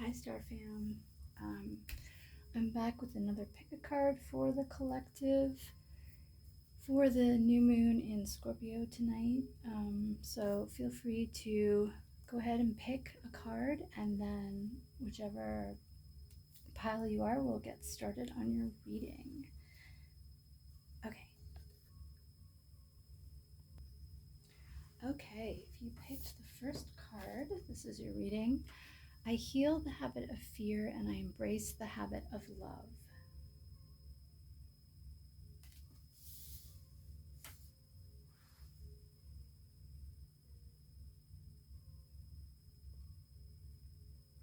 Hi Star Fam. I'm back with another pick a card for the collective for the new moon in Scorpio tonight. So feel free to go ahead and pick a card, and then whichever pile you are, we'll get started on your reading. Okay, if you picked the first card, this is your reading. I heal the habit of fear and I embrace the habit of love.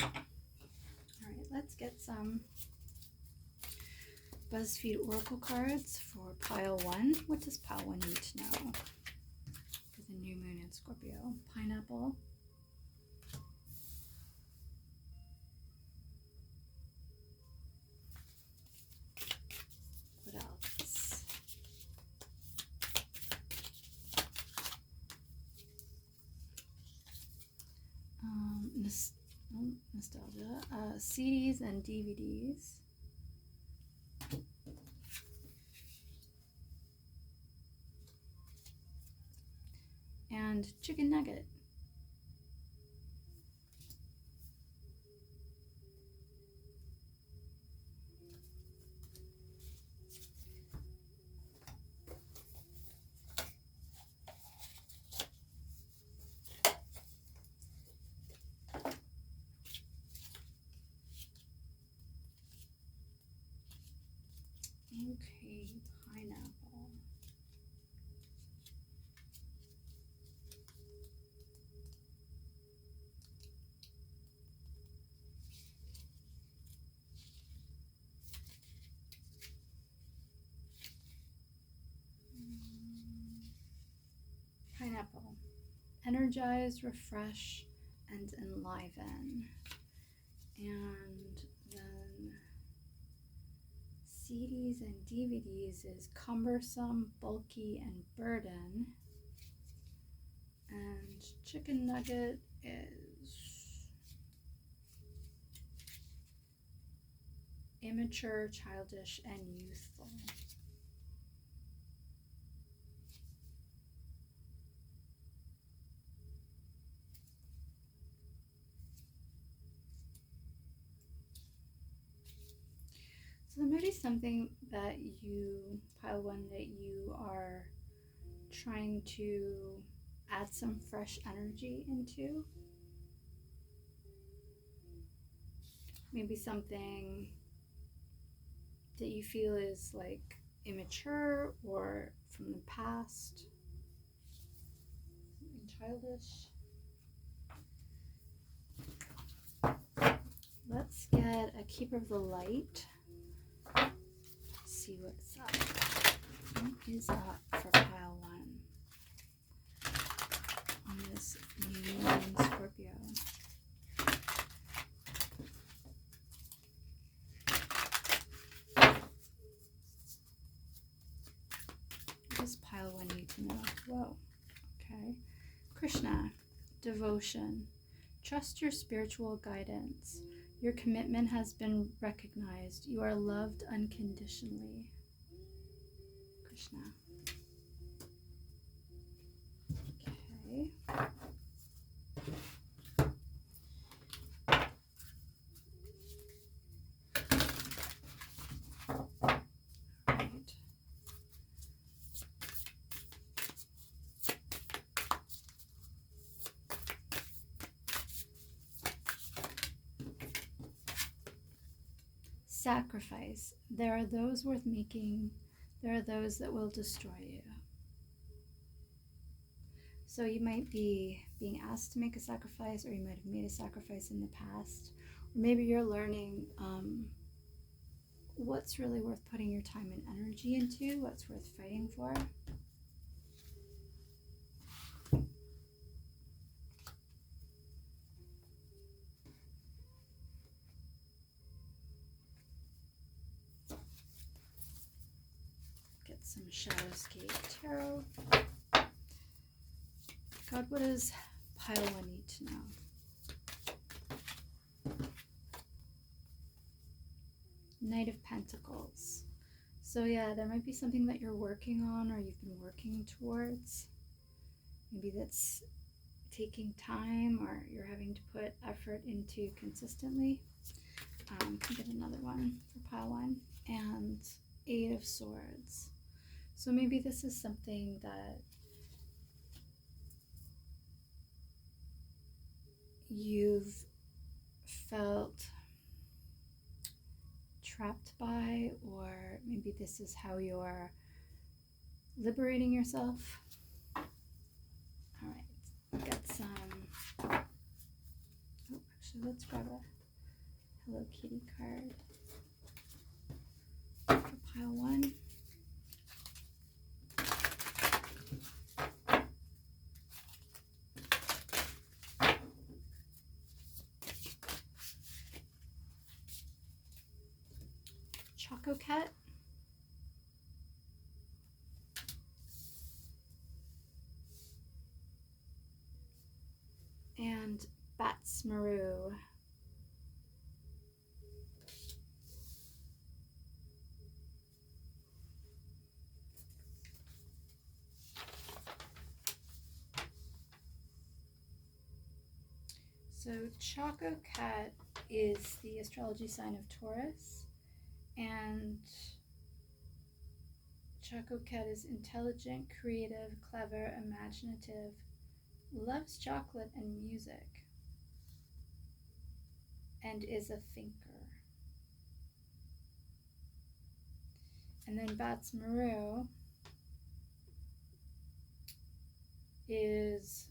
All right, let's get some BuzzFeed Oracle cards for pile 1. What does pile 1 need to know for the new moon in Scorpio? Pineapple. What else? Nostalgia. CDs and DVDs. And chicken nugget. Okay, pineapple. Pineapple. Energize, refresh, and enliven. And then CDs and DVDs is cumbersome, bulky, and burden. And chicken nugget is immature, childish, and youthful. So there may be something that you, pile 1, that you are trying to add some fresh energy into. Maybe something that you feel is like immature or from the past, something childish. Let's get a Keeper of the Light. See what's up. What is up for pile 1 on this new moon in Scorpio? What does pile 1 need to know? Whoa. Okay. Krishna, devotion. Trust your spiritual guidance. Your commitment has been recognized. You are loved unconditionally. Krishna. Okay. Right. Sacrifice. There are those worth making. There are those that will destroy you. So you might be being asked to make a sacrifice, or you might have made a sacrifice in the past. Or maybe you're learning what's really worth putting your time and energy into, what's worth fighting for. Get some Shadowscape Tarot. God, what does pile 1 need to know? Knight of Pentacles. So yeah, there might be something that you're working on or you've been working towards. Maybe that's taking time or you're having to put effort into consistently. Can get another one for pile one. And Eight of Swords. So maybe this is something that you've felt trapped by, or maybe this is how you're liberating yourself. All right, got some. Oh, actually, let's grab a Hello Kitty card for pile one. Choco Cat. And Bats Maru. So Choco Cat is the astrology sign of Taurus, and Choco Cat is intelligent, creative, clever, imaginative, loves chocolate and music, and is a thinker. And then Bats Maru is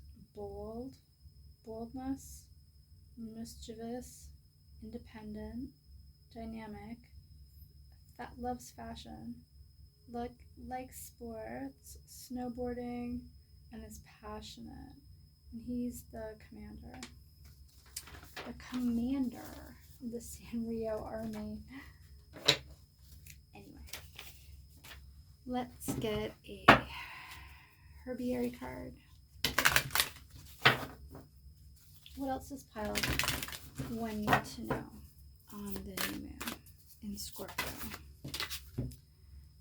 boldness, mischievous, independent, dynamic, that loves fashion, likes sports, snowboarding, and is passionate. And he's the commander. The commander of the Sanrio army. Anyway, let's get a herbiary card. What else does pile one need to know on the new moon in Scorpio?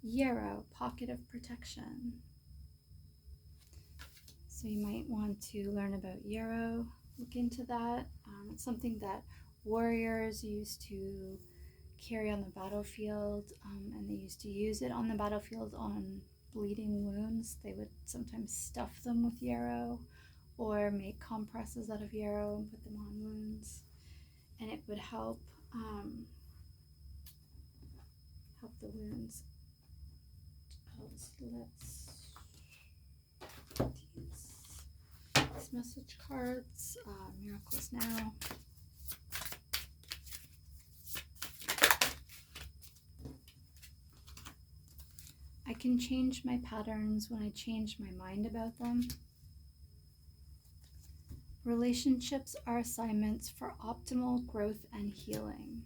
Yarrow, pocket of protection. So you might want to learn about yarrow, look into that. It's something that warriors used to carry on the battlefield, and they used to use it on the battlefield on bleeding wounds. They would sometimes stuff them with yarrow or make compresses out of yarrow and put them on wounds, and it would help the wounds. Let's these message cards, miracles now. I can change my patterns when I change my mind about them. Relationships are assignments for optimal growth and healing.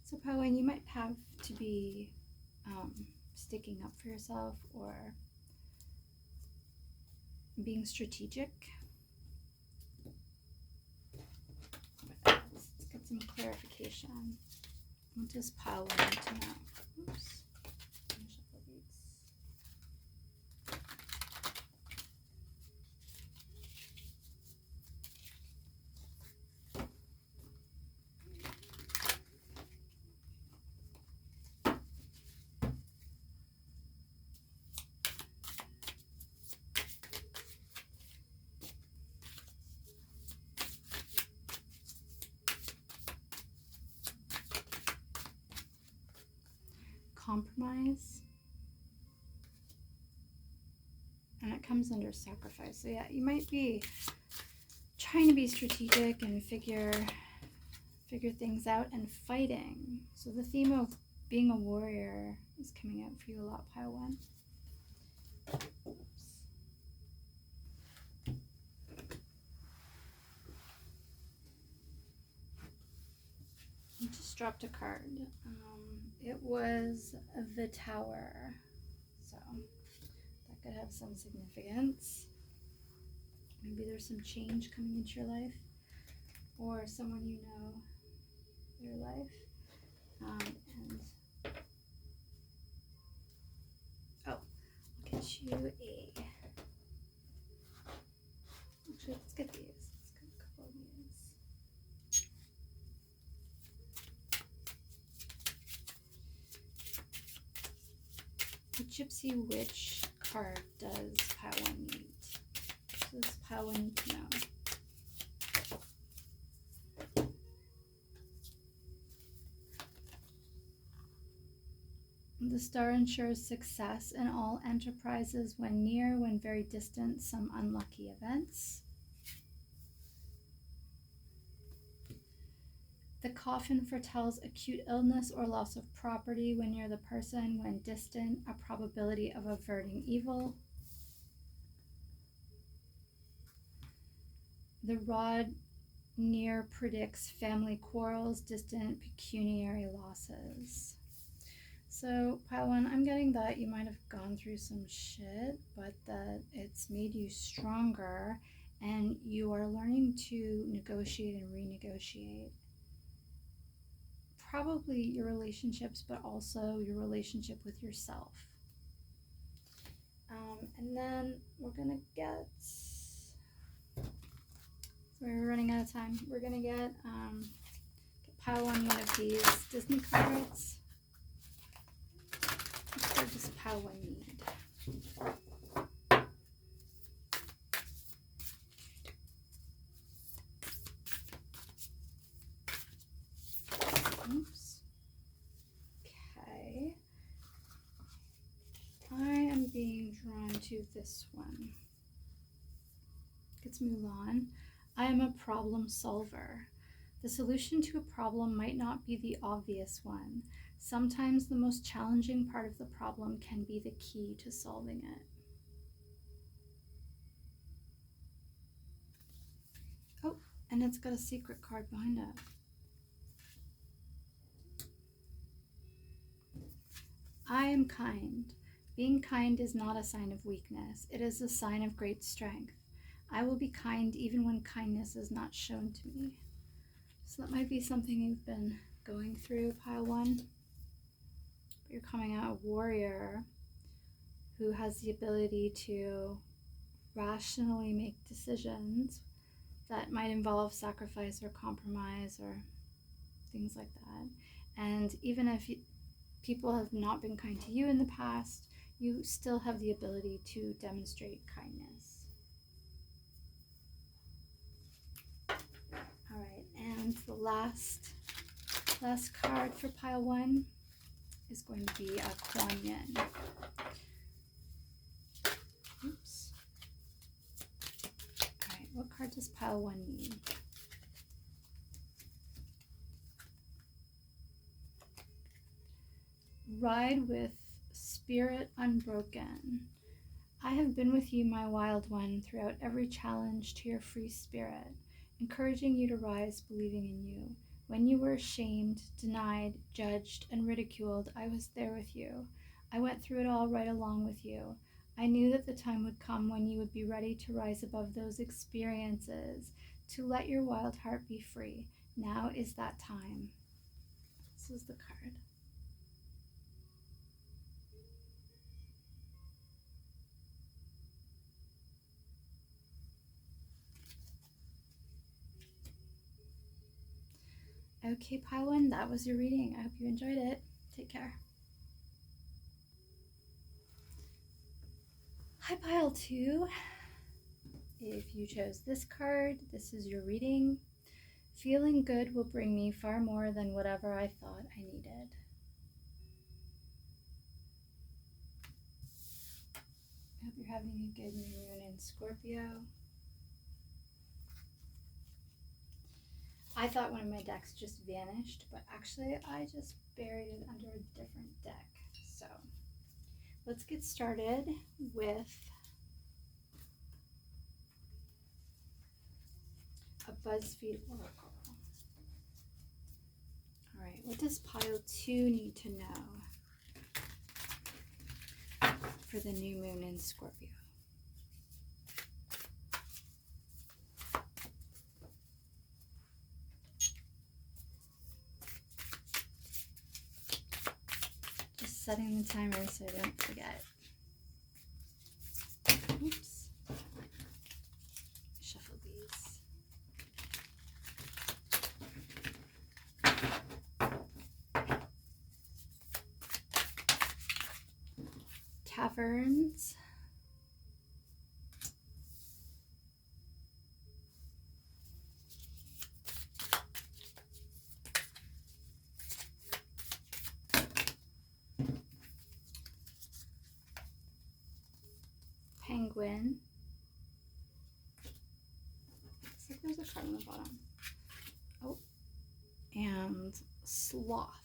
So probably you might have to be sticking up for yourself or being strategic. Let's get some clarification. What does pile one need to know? Oops. Compromise, and it comes under sacrifice. So yeah, you might be trying to be strategic and figure things out and fighting. So the theme of being a warrior is coming out for you a lot, pile one. Oops. I just dropped a card. It was the Tower. So that could have some significance. Maybe there's some change coming into your life, or someone you know, their life. And oh, I'll get you a. Actually, let's get these. Let's get a couple of these. The Gypsy Witch card does pile one need? What does pile one need to know? The star ensures success in all enterprises when near, when very distant, some unlucky events. The coffin foretells acute illness or loss of property when near the person, when distant, a probability of averting evil. The rod near predicts family quarrels, distant pecuniary losses. So, pile one, I'm getting that you might have gone through some shit, but that it's made you stronger and you are learning to negotiate and renegotiate. Probably your relationships, but also your relationship with yourself. And then we're gonna get, we're running out of time. We're gonna get pile one of these Disney cards. Or just pile one need. Oops. Okay. I am being drawn to this one. It's Mulan. I am a problem solver. The solution to a problem might not be the obvious one. Sometimes the most challenging part of the problem can be the key to solving it. Oh, and it's got a secret card behind it. I am kind. Being kind is not a sign of weakness. It is a sign of great strength. I will be kind even when kindness is not shown to me. So that might be something you've been going through, pile one. You're coming out a warrior who has the ability to rationally make decisions that might involve sacrifice or compromise or things like that. And even if people have not been kind to you in the past, you still have the ability to demonstrate kindness. All right, and the last card for pile one is going to be a Kuan Yin. Oops. All right, what card does pile one need? Ride with spirit unbroken. I have been with you, my wild one, throughout every challenge to your free spirit, encouraging you to rise, believing in you. When you were ashamed, denied, judged, and ridiculed, I was there with you. I went through it all right along with you. I knew that the time would come when you would be ready to rise above those experiences, to let your wild heart be free. Now is that time. This is the card. Okay, pile one, that was your reading. I hope you enjoyed it. Take care. Hi, pile two. If you chose this card, this is your reading. Feeling good will bring me far more than whatever I thought I needed. I hope you're having a good new moon in Scorpio. I thought one of my decks just vanished, but actually I just buried it under a different deck. So let's get started with a BuzzFeed Oracle. All right, what does pile two need to know? for the new moon in Scorpio. Just setting the timer so I don't forget. Oops. Shuffle these. Caverns. Penguin. Looks like there's a card on the bottom. Oh, and sloth.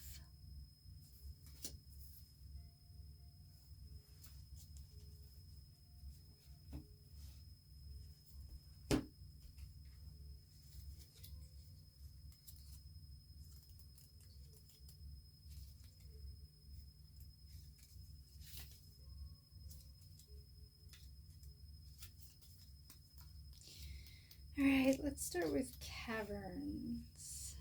All right, let's start with caverns.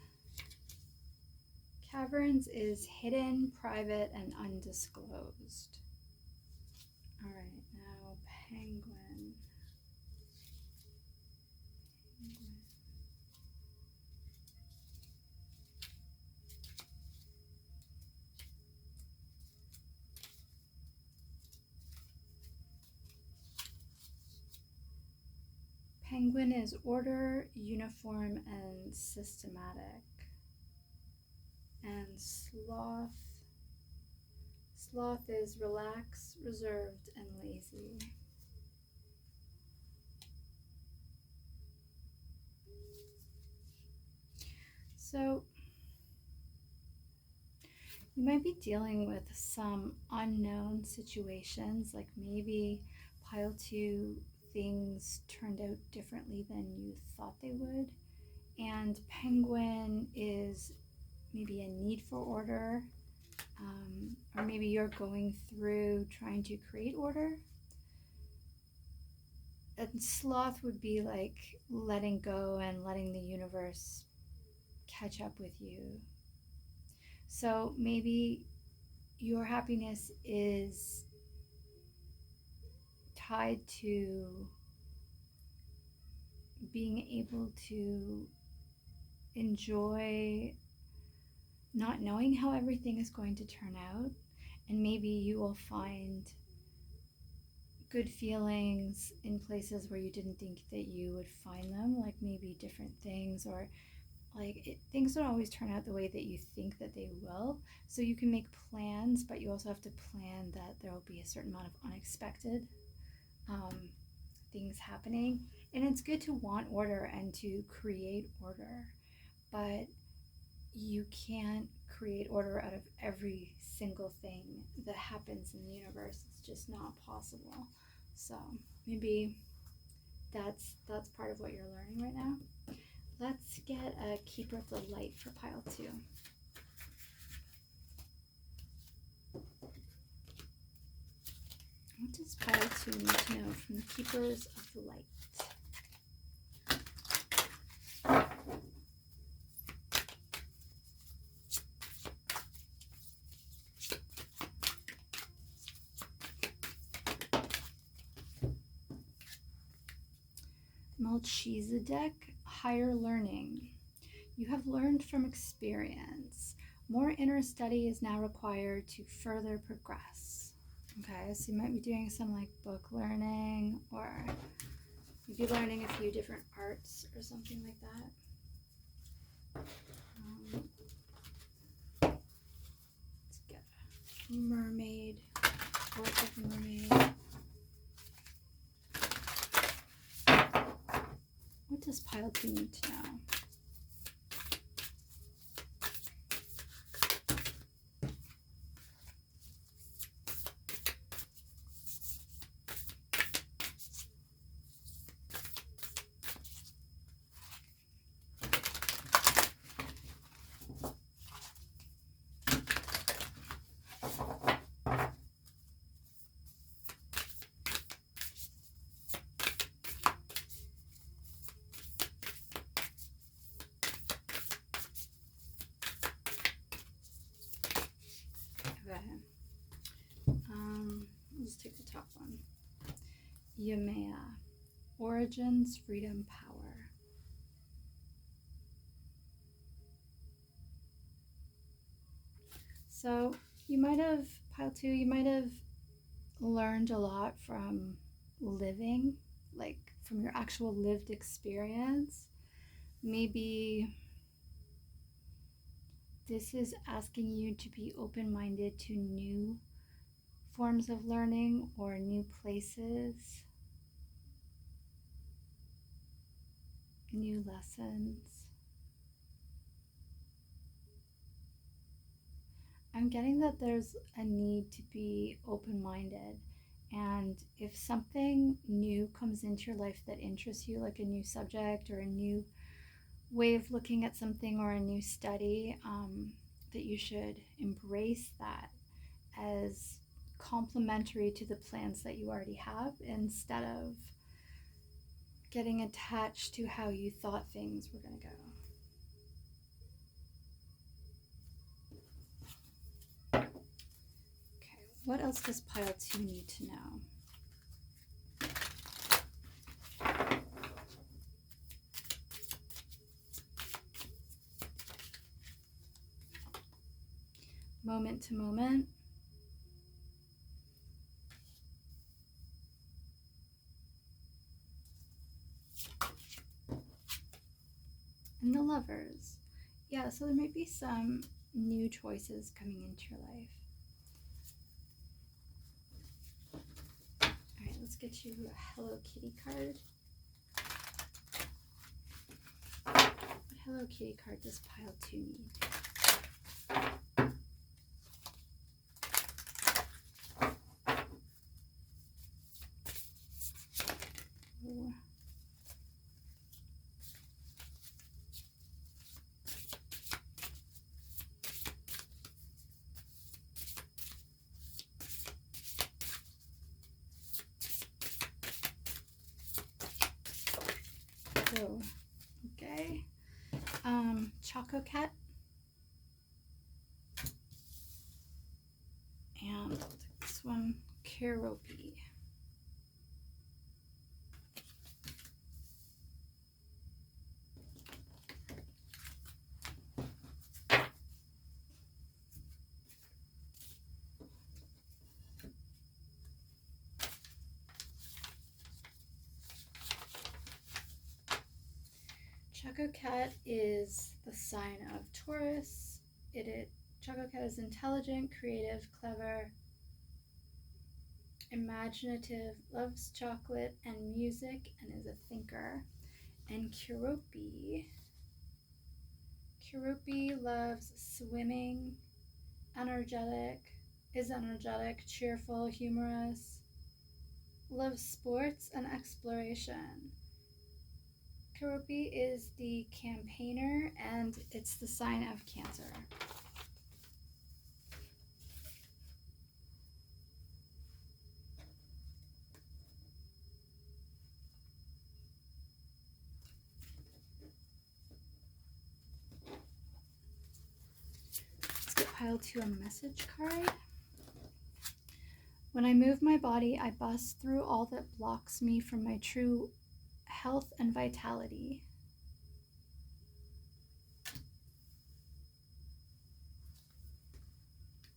Caverns is hidden, private, and undisclosed. All right, now penguin. Penguin is order, uniform, and systematic. And sloth is relaxed, reserved, and lazy. So you might be dealing with some unknown situations, like maybe pile 2 things turned out differently than you thought they would. And penguin is maybe a need for order, or maybe you're going through trying to create order. And sloth would be like letting go and letting the universe catch up with you. So maybe your happiness is tied to being able to enjoy not knowing how everything is going to turn out, and maybe you will find good feelings in places where you didn't think that you would find them, like maybe different things, or like things don't always turn out the way that you think that they will. So you can make plans, but you also have to plan that there will be a certain amount of unexpected things happening. And it's good to want order and to create order, but you can't create order out of every single thing that happens in the universe. It's just not possible. So maybe that's part of what you're learning right now. Let's get a keeper of the light for pile 2. What does pile 2 need to know from the keepers of the light? Melchizedek, higher learning. You have learned from experience. More inner study is now required to further progress. Okay, so you might be doing some like book learning, or you'd be learning a few different arts or something like that. Let's get a mermaid, work with mermaid. What does pile 2 need to know? Let's take the top one. Yamea, origins, freedom, power. So you might have, pile 2, you might have learned a lot from living, like from your actual lived experience. Maybe this is asking you to be open-minded to new forms of learning or new places, new lessons. I'm getting that there's a need to be open-minded, and if something new comes into your life that interests you, like a new subject or a new way of looking at something or a new study, that you should embrace that as complementary to the plans that you already have, instead of getting attached to how you thought things were going to go. Okay, what else does pile 2 need to know? Moment to moment. And the Lovers. Yeah, so there might be some new choices coming into your life. Alright, let's get you a Hello Kitty card. What Hello Kitty card does pile 2 need? Oh. So, okay. Choco Cat. And this one, Keropi. Choco Cat is the sign of Taurus. Choco Cat is intelligent, creative, clever, imaginative, loves chocolate and music, and is a thinker. And Keropi loves swimming, is energetic, cheerful, humorous, loves sports and exploration. Keropi is the campaigner, and it's the sign of Cancer. Let's get pile 2 a message card. When I move my body, I bust through all that blocks me from my true health and vitality.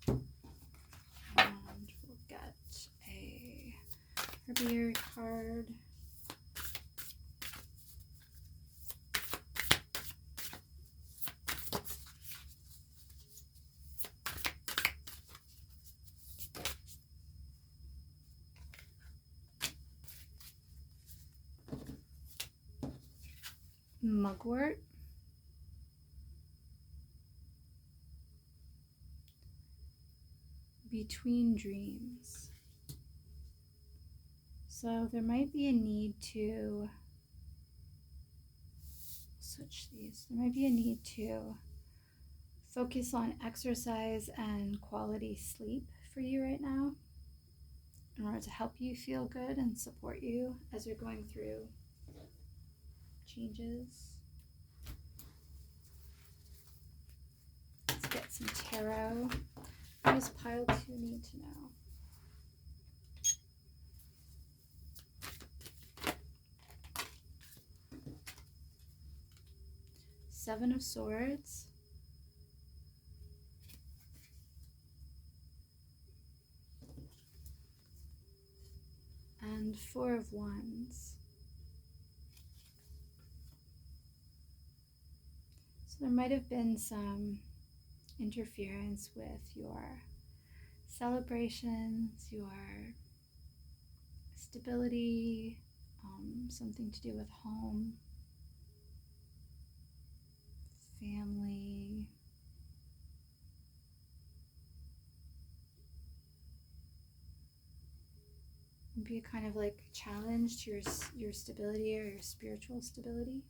And we'll get a herbiary card. Mugwort. Between dreams. So there might be a need to switch these. There might be a need to focus on exercise and quality sleep for you right now, in order to help you feel good and support you as you're going through changes. Let's get some tarot. What does pile 2 need to know? Seven of Swords, and Four of Wands. So there might have been some interference with your celebrations, your stability, something to do with home, family. Be a kind of like challenge to your stability or your spiritual stability.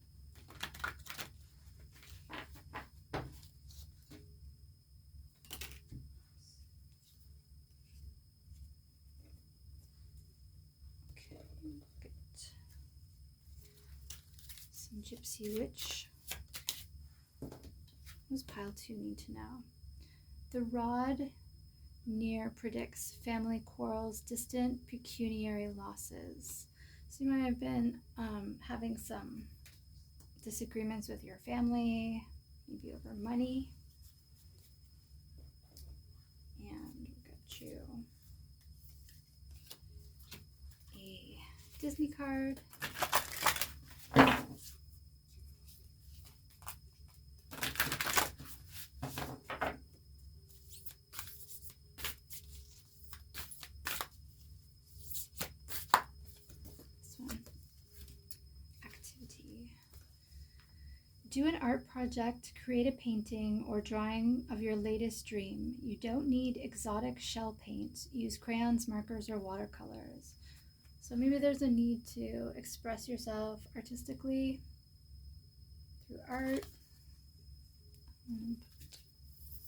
Okay, good. Some Gypsy Witch. What does pile 2 need to know? The rod near predicts family quarrels, distant pecuniary losses. So you might have been having some disagreements with your family, maybe over money. And we got you a Disney card. Do an art project, create a painting or drawing of your latest dream. You don't need exotic shell paint. Use crayons, markers, or watercolors. So maybe there's a need to express yourself artistically through art.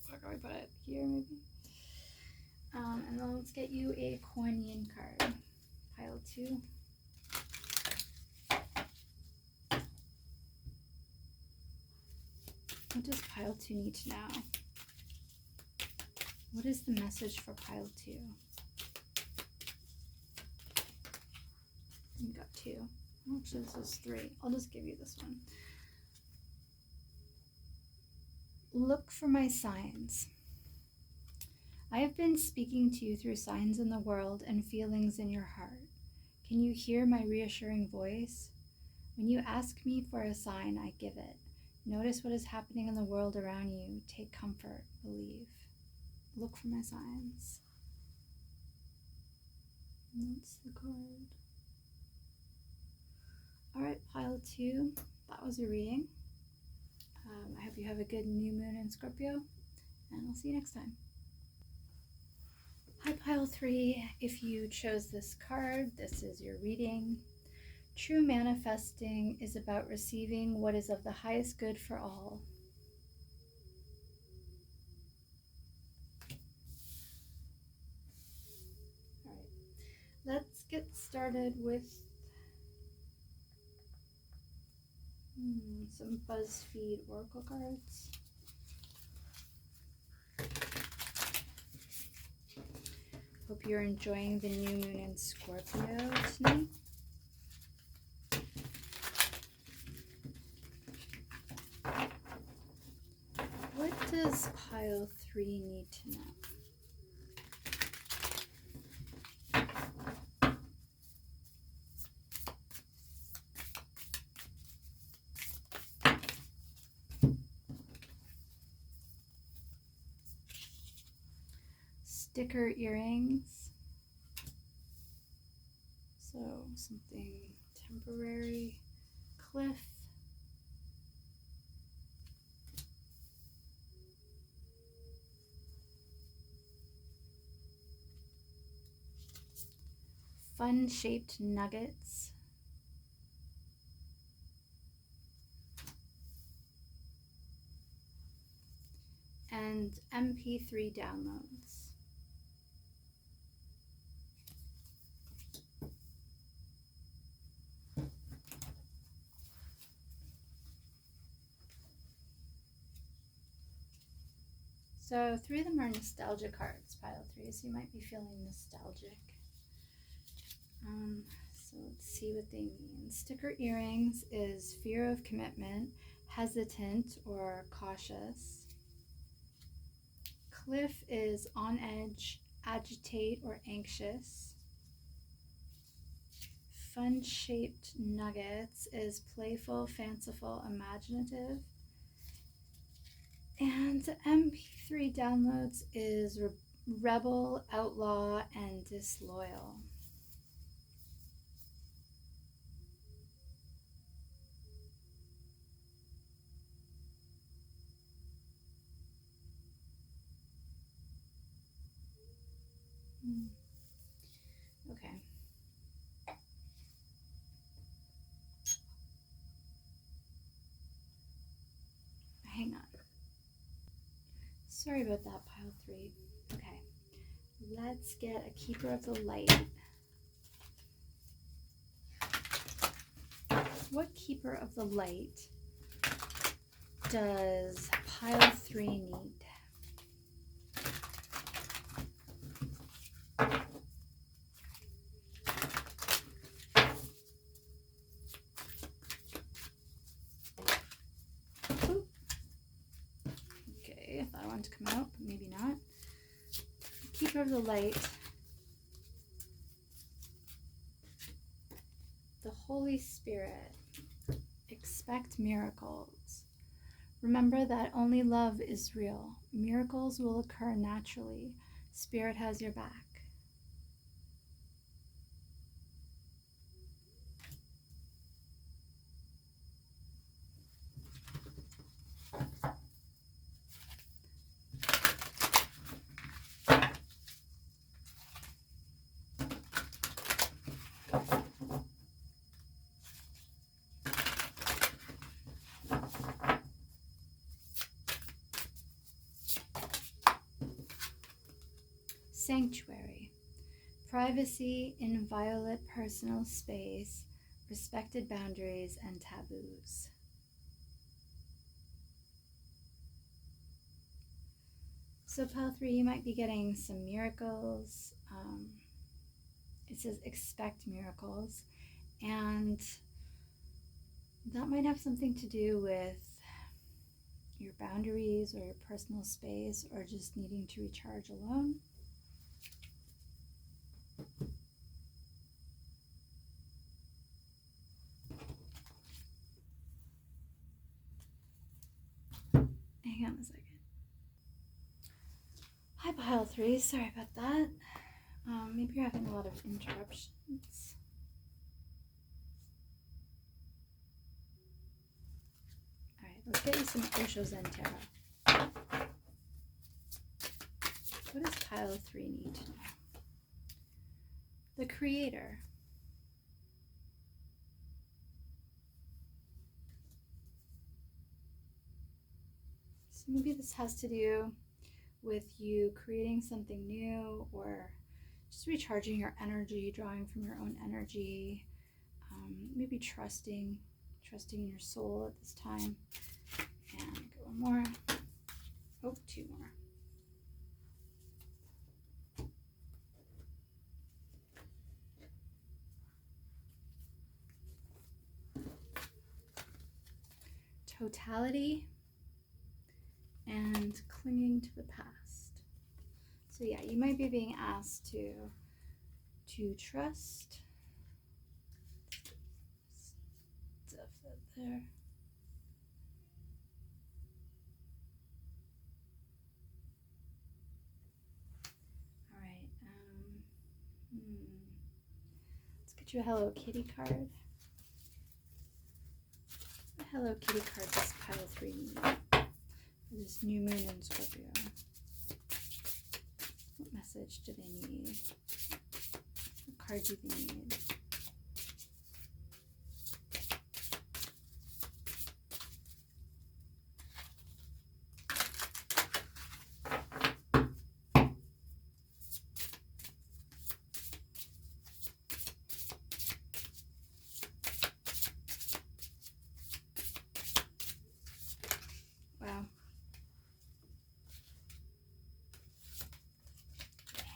Where can we put it? Here, maybe? And then let's get you a Kuan Yin card. Pile 2. What does pile 2 need to know? What is the message for pile 2? You got 2. Actually, this is 3. I'll just give you this one. Look for my signs. I have been speaking to you through signs in the world and feelings in your heart. Can you hear my reassuring voice? When you ask me for a sign, I give it. Notice what is happening in the world around you. Take comfort, believe. Look for my signs. And that's the card. Alright, pile 2. That was your reading. I hope you have a good new moon in Scorpio, and I'll see you next time. Hi, pile 3. If you chose this card, this is your reading. True manifesting is about receiving what is of the highest good for all. All right, let's get started with some BuzzFeed Oracle cards. Hope you're enjoying the new moon in Scorpio tonight. What does pile 3 need to know? Sticker earrings. So something temporary. Cliff. Fun-shaped nuggets. And MP3 downloads. So 3 of them are nostalgia cards, pile 3, so you might be feeling nostalgic. So let's see what they mean. Sticker earrings is fear of commitment, hesitant or cautious. Cliff is on edge, agitate, or anxious. Fun-shaped nuggets is playful, fanciful, imaginative. And MP3 downloads is rebel, outlaw, and disloyal. Okay. Hang on. Sorry about that, pile 3. Okay. Let's get a keeper of the light. What keeper of the light does pile 3 need? Okay, I thought I wanted to come out, but maybe not. Keeper of the light. The Holy Spirit. Expect miracles. Remember that only love is real. Miracles will occur naturally. Spirit has your back. Sanctuary. Privacy, inviolate personal space, respected boundaries, and taboos. So pile 3, you might be getting some miracles. It says expect miracles, and that might have something to do with your boundaries or your personal space, or just needing to recharge alone. Hang on a second. Hi, pile 3. Sorry about that. Maybe you're having a lot of interruptions. Alright, let's get you some Osho Zen Tarot. What does pile 3 need to know? The Creator. So maybe this has to do with you creating something new, or just recharging your energy, drawing from your own energy, maybe trusting in your soul at this time. And get one more. Oh, 2 more. Totality and clinging to the past. So yeah, you might be being asked to trust. Stuff that there. All right. Let's get you a Hello Kitty card. The Hello Kitty card does pile 3 need for this new moon in Scorpio. What message do they need? What card do they need? Wow.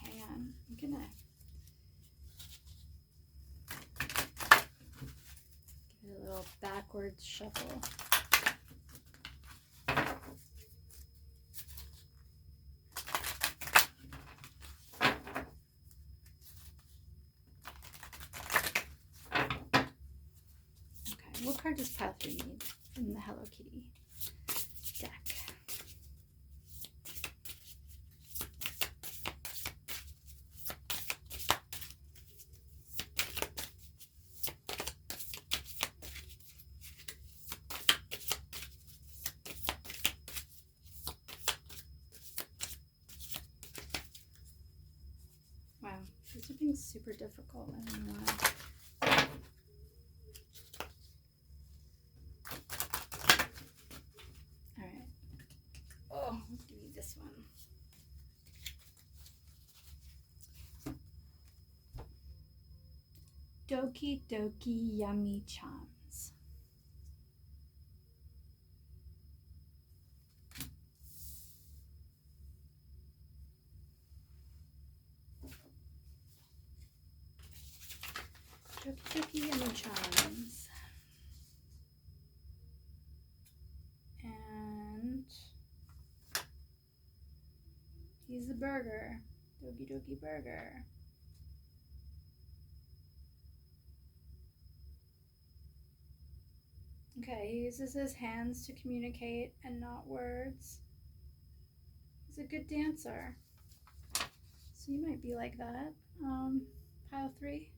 Hang on. I'm gonna give it a little backwards shuffle. What card does pile 3 need from the Hello Kitty deck? Wow, these are being super difficult. I don't know why. Alright. Oh, let's do this one. Doki Doki Yummy Chums. Doki Doki Yummy Chums. And he's a burger. Doki Doki Burger. Okay, he uses his hands to communicate and not words. He's a good dancer. So you might be like that. Pile 3.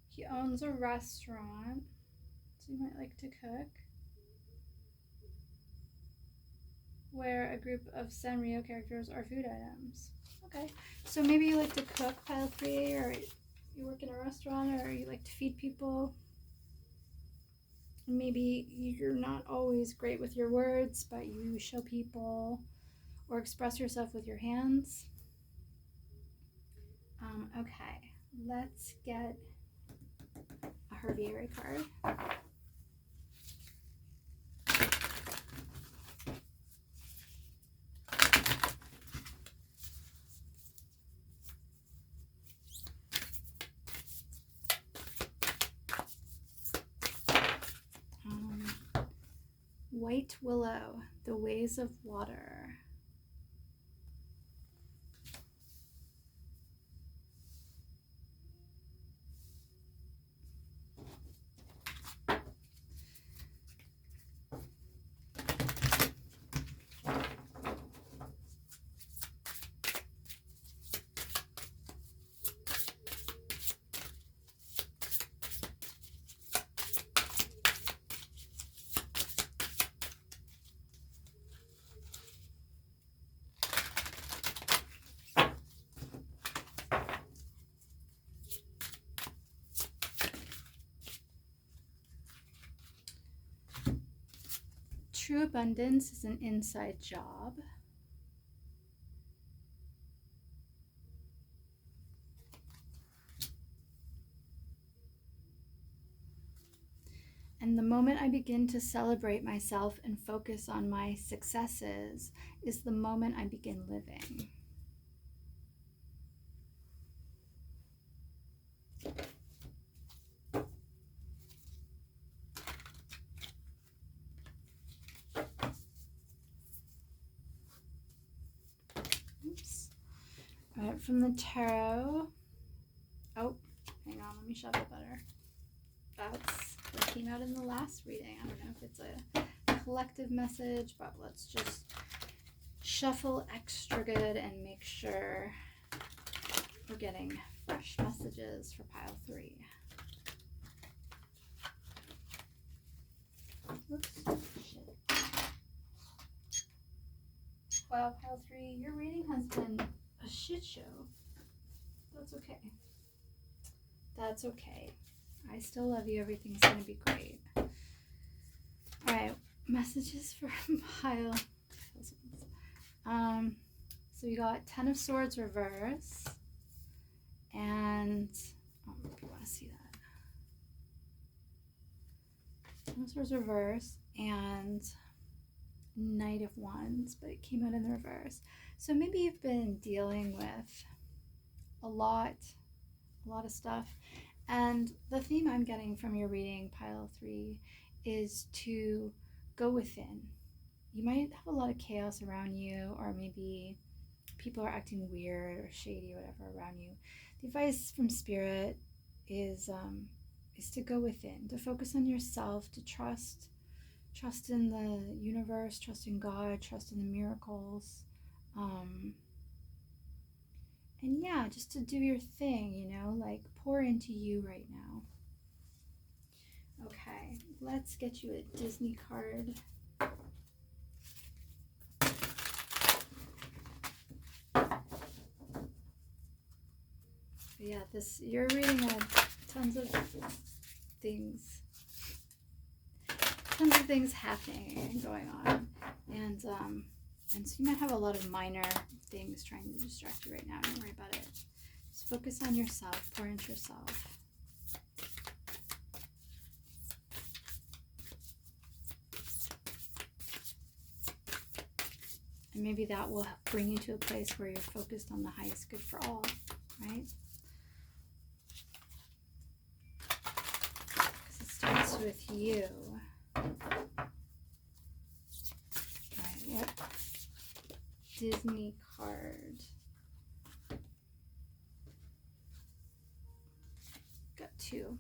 He owns a restaurant, so you might like to cook. Where a group of Sanrio characters are food items. Okay, so maybe you like to cook, pile 3, or you work in a restaurant, or you like to feed people. Maybe you're not always great with your words, but you show people or express yourself with your hands. Okay, let's get a herbiary card. White Willow, The Ways of Water. True abundance is an inside job. And the moment I begin to celebrate myself and focus on my successes is the moment I begin living. Oops. All right, from the tarot. Oh, hang on, let me shuffle better. That's what came out in the last reading. I don't know if it's a collective message, but let's just shuffle extra good and make sure we're getting fresh messages for pile 3. Oops. Shit. Wow, pile 3, your reading has been a shit show. That's okay. That's okay. I still love you. Everything's going to be great. All right, messages for pile. So we got 10 of Swords reverse, and if you want to see that, 10 of Swords reverse, and Knight of Wands, but it came out in the reverse. So maybe you've been dealing with a lot of stuff. And the theme I'm getting from your reading, pile 3, is to go within. You might have a lot of chaos around you, or maybe people are acting weird or shady or whatever around you. The advice from Spirit is is to go within, to focus on yourself, to trust in the universe, trust in God, trust in the miracles. And yeah, just to do your thing, you know, like pour into you right now. Okay, let's get you a Disney card. But yeah, you're reading tons of things happening and going on, and so you might have a lot of minor things trying to distract you right now. Don't worry about it. Just focus on yourself, pour into yourself. And maybe that will bring you to a place where you're focused on the highest good for all, right? Because it starts with you. Right, what Disney card? Got two.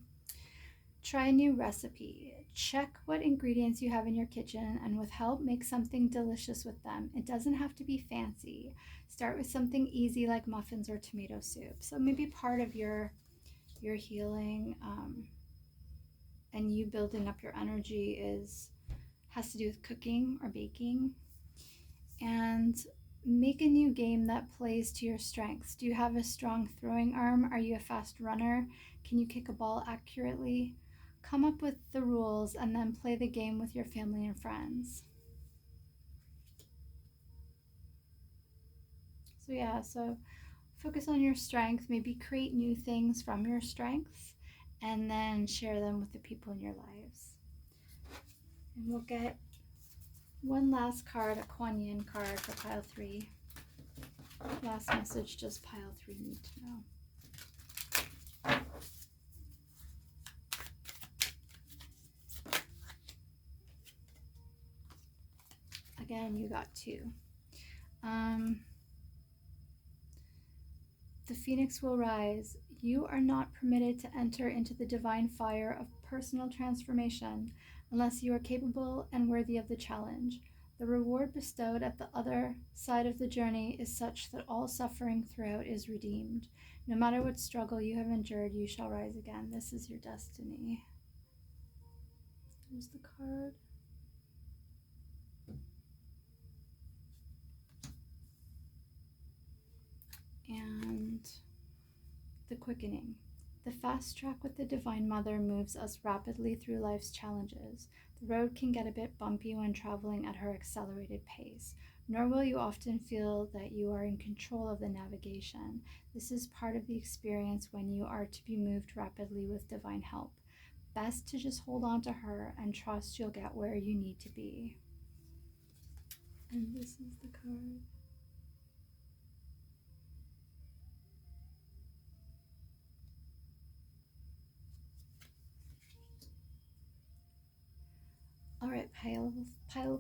Try a new recipe. Check what ingredients you have in your kitchen and with help make something delicious with them. It doesn't have to be fancy. Start with something easy like muffins or tomato soup. So maybe part of your healing and you building up your energy has to do with cooking or baking. And make a new game that plays to your strengths. Do you have a strong throwing arm? Are you a fast runner? Can you kick a ball accurately? Come up with the rules and then play the game with your family and friends. So yeah, so focus on your strength, maybe create new things from your strengths, and then share them with the people in your lives. And we'll get one last card, a Kuan Yin card for pile 3. Last message does pile 3 need to know? Again, you got 2. The phoenix will rise. You are not permitted to enter into the divine fire of personal transformation unless you are capable and worthy of the challenge. The reward bestowed at the other side of the journey is such that all suffering throughout is redeemed. No matter what struggle you have endured, you shall rise again. This is your destiny. Here's the card. And the quickening. The fast track with the Divine Mother moves us rapidly through life's challenges. The road can get a bit bumpy when traveling at her accelerated pace, nor will you often feel that you are in control of the navigation. This is part of the experience when you are to be moved rapidly with divine help. Best to just hold on to her and trust you'll get where you need to be. And this is the card. All right, pile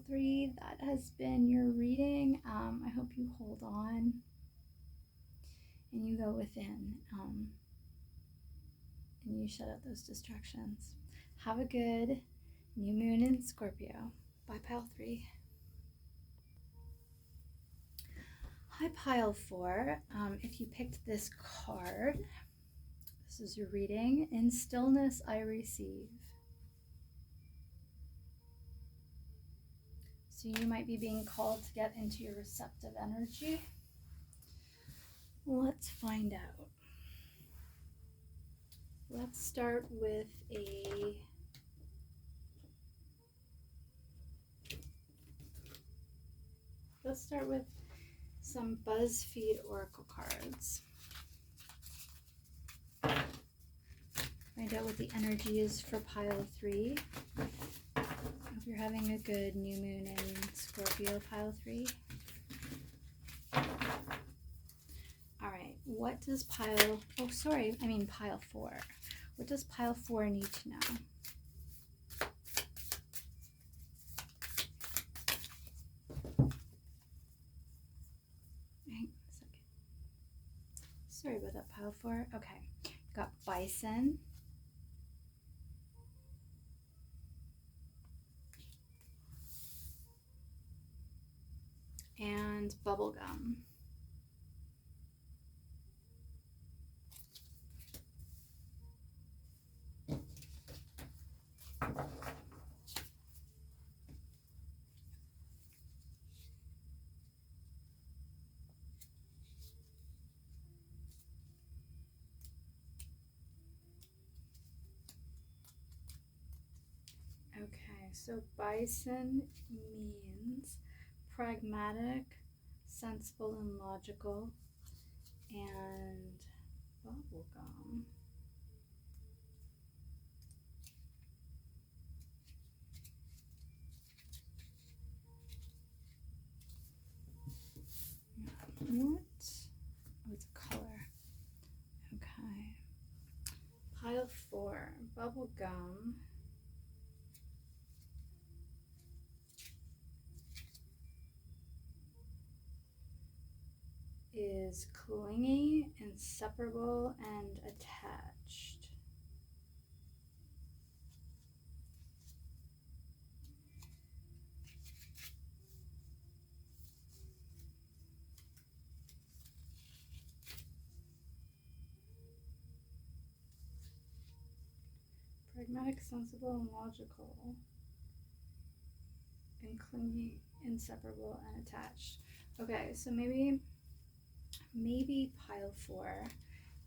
3, that has been your reading. I hope you hold on and you go within and you shut out those distractions. Have a good new moon in Scorpio. Bye, pile 3. Hi, pile 4. If you picked this card, this is your reading. In stillness I receive. So you might be being called to get into your receptive energy. Let's find out. Let's start with some BuzzFeed Oracle cards. Find out what the energy is for pile 3. I hope you're having a good new moon in Scorpio, pile 3. All right, what does pile 4. What does pile 4 need to know? Hang on a second. Sorry about that, pile 4. Okay, got bison, and bubblegum. Okay, so bison means pragmatic, sensible, and logical, and bubblegum. What? Oh, it's a color. Okay. Pile 4, bubblegum is clingy, inseparable, and attached. Pragmatic, sensible, and logical, and clingy, inseparable, and attached. Okay, so maybe pile 4,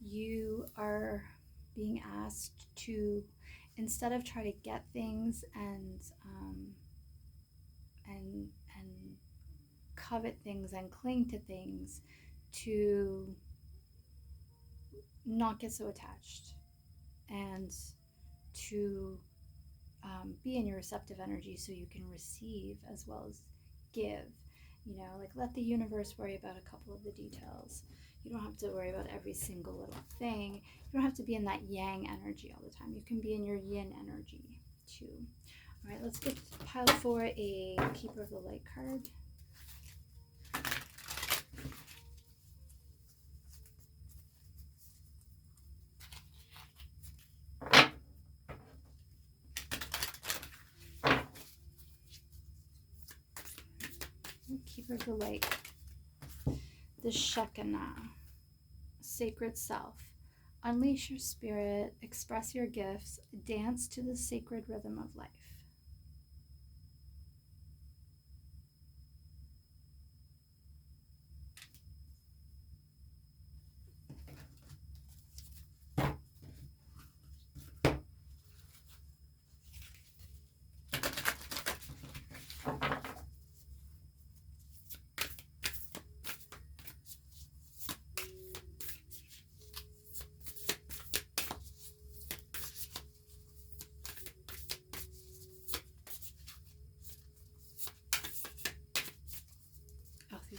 you are being asked to, instead of try to get things and covet things and cling to things, to not get so attached and to be in your receptive energy so you can receive as well as give. You know, like let the universe worry about a couple of the details. You don't have to worry about every single little thing. You don't have to be in that yang energy all the time. You can be in your yin energy too. All right, let's get pile 4 a Keeper of the Light card. Keeper of the Light. The Shekinah, sacred self. Unleash your spirit, express your gifts, dance to the sacred rhythm of life.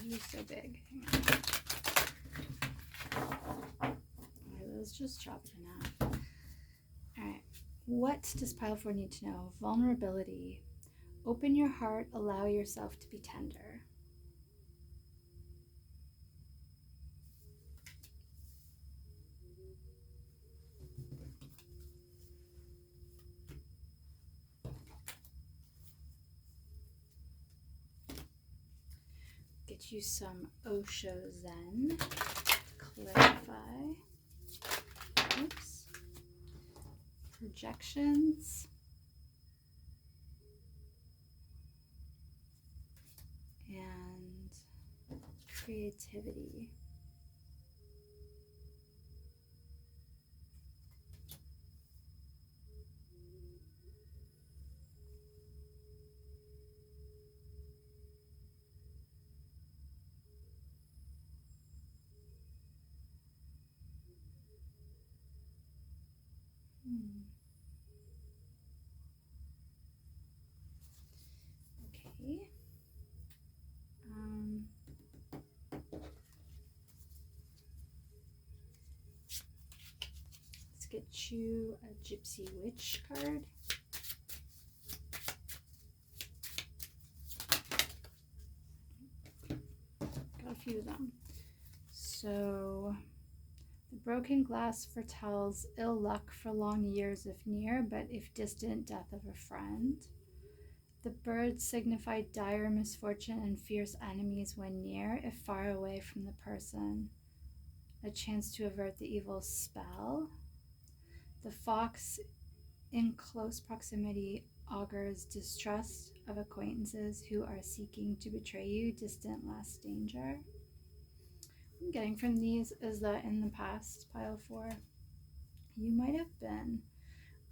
These are so big. Alright, let's just chop it in half. Alright, what does pile 4 need to know? Vulnerability. Open your heart, allow yourself to be tender. Get you some Osho Zen to clarify. Oops. Projections. And creativity. Okay. Let's get you a Gypsy Witch card. Got a few of them. So, the broken glass foretells ill luck for long years if near, but if distant, death of a friend. The birds signify dire misfortune and fierce enemies when near, if far away from the person. A chance to avert the evil spell. The fox in close proximity augurs distrust of acquaintances who are seeking to betray you, distant last danger. What I'm getting from these is that in the past, pile 4, you might have been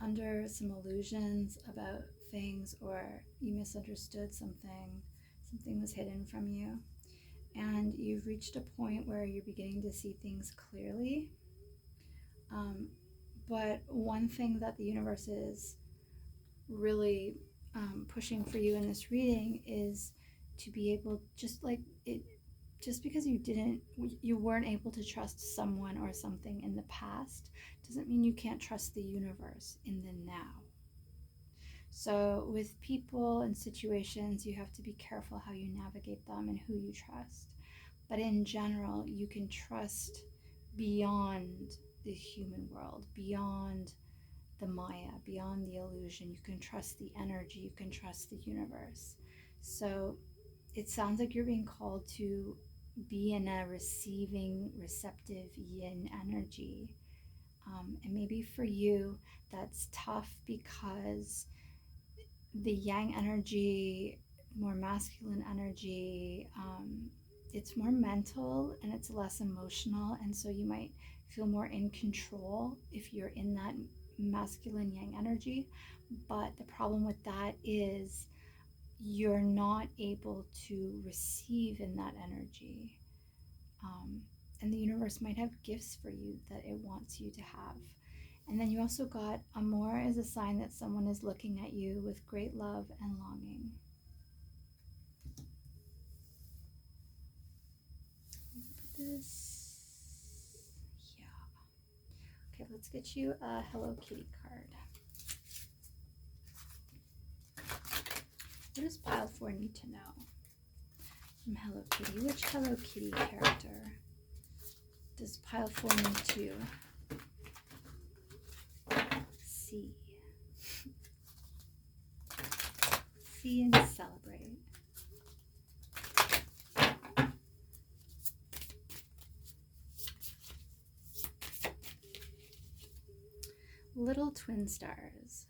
under some illusions about things, or you misunderstood something was hidden from you, and you've reached a point where you're beginning to see things clearly. But one thing that the universe is really pushing for you in this reading is to be able, just because you weren't able to trust someone or something in the past doesn't mean you can't trust the universe in the now. So with people and situations, you have to be careful how you navigate them and who you trust. But in general, you can trust beyond the human world, beyond the Maya, beyond the illusion. You can trust the energy, you can trust the universe. So it sounds like you're being called to be in a receiving, receptive yin energy. And maybe for you, that's tough because the yang energy, more masculine energy, it's more mental and it's less emotional. And so you might feel more in control if you're in that masculine yang energy. But the problem with that is you're not able to receive in that energy. And the universe might have gifts for you that it wants you to have. And then you also got Amor as a sign that someone is looking at you with great love and longing. Look at this. Yeah. Okay, let's get you a Hello Kitty card. What does pile 4 need to know from Hello Kitty? Which Hello Kitty character does pile 4 need to see? See and celebrate. Little twin stars.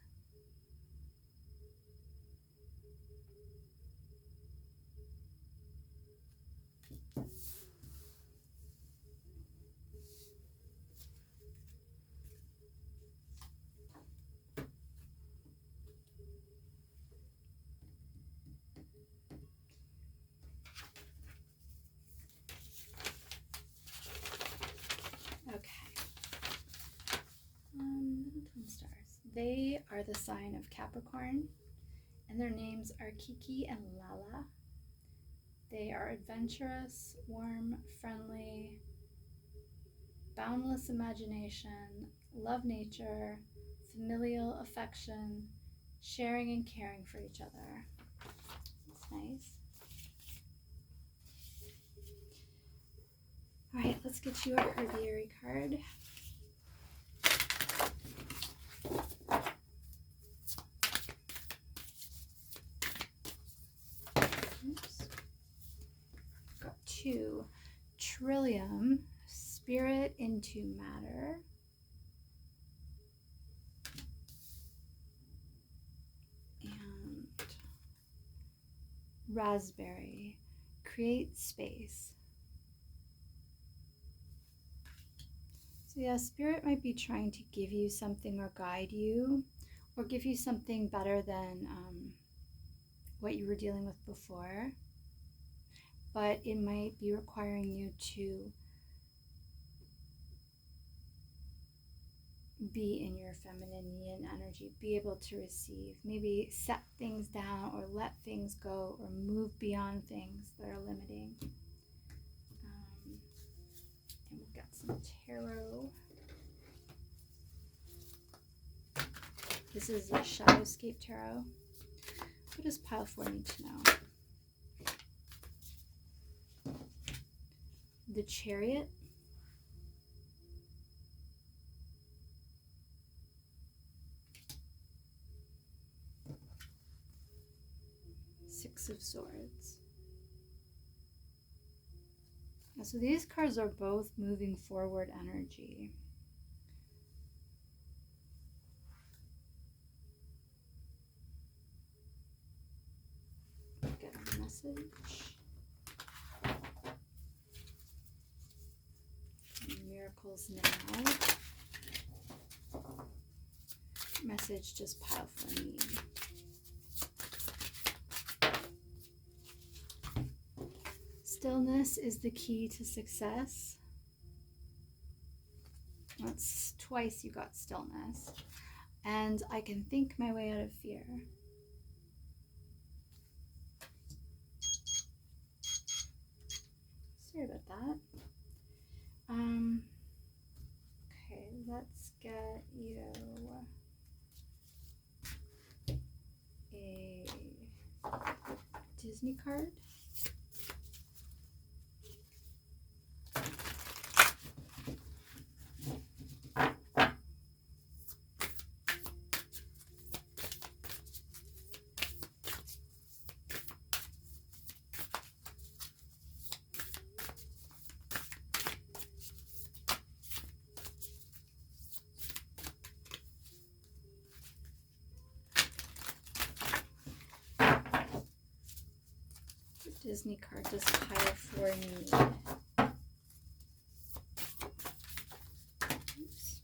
Little twin stars. They are the sign of Capricorn, and their names are Kiki and Lala. They are adventurous, warm, friendly, boundless imagination, love nature, familial affection, sharing and caring for each other. That's nice. All right, let's get you a herbiary card. Oops. Got 2. Trillium, spirit into matter. And raspberry, create space. So yeah, spirit might be trying to give you something or guide you, or give you something better than what you were dealing with before. But it might be requiring you to be in your feminine yin energy, be able to receive, maybe set things down or let things go or move beyond things that are limiting. And we've got some tarot. This is a Shadowscape Tarot. What does pile 4 need to know? The Chariot. Six of Swords. So these cards are both moving forward energy. Get a message. Miracles now. Message just pile for me. Stillness is the key to success. That's twice you got stillness. And I can think my way out of fear. Sorry about that. Okay, let's get you a Disney card. Disney card does pile for me. Oops.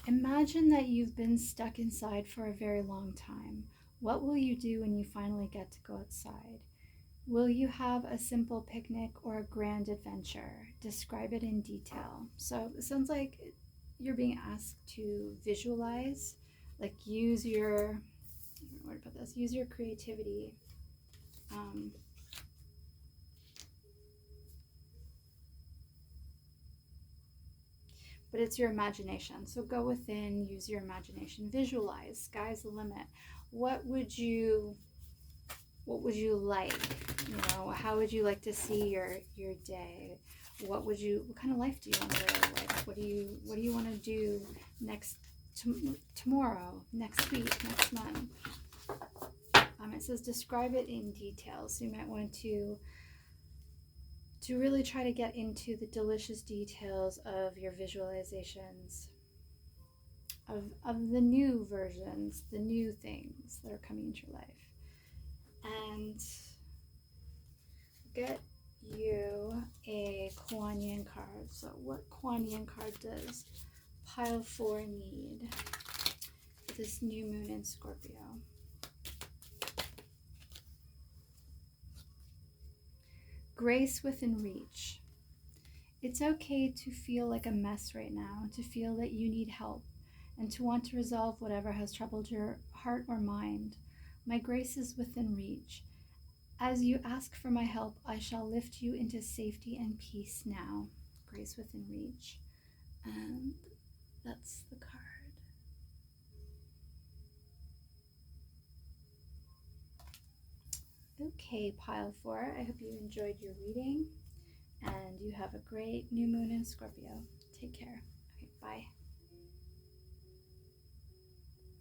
Imagine that you've been stuck inside for a very long time. What will you do when you finally get to go outside? Will you have a simple picnic or a grand adventure? Describe it in detail. So it sounds like you're being asked to visualize, like use your, I don't know where to put this, use your creativity. But it's your imagination. So go within, use your imagination, visualize, sky's the limit. What would you like? You know, how would you like to see your day? What kind of life do you want to live? Like, what do you want to do tomorrow, next week, next month? It says describe it in detail. So you might want to really try to get into the delicious details of your visualizations of the new versions, the new things that are coming into your life. And get you a Kuan Yin card. So what Kuan Yin card does pile 4 need this new moon in Scorpio? Grace within reach. It's okay to feel like a mess right now, to feel that you need help, and to want to resolve whatever has troubled your heart or mind. My grace is within reach. As you ask for my help, I shall lift you into safety and peace now. Grace within reach. And that's the card. Okay, pile 4. I hope you enjoyed your reading and you have a great new moon in Scorpio. Take care. Okay, bye.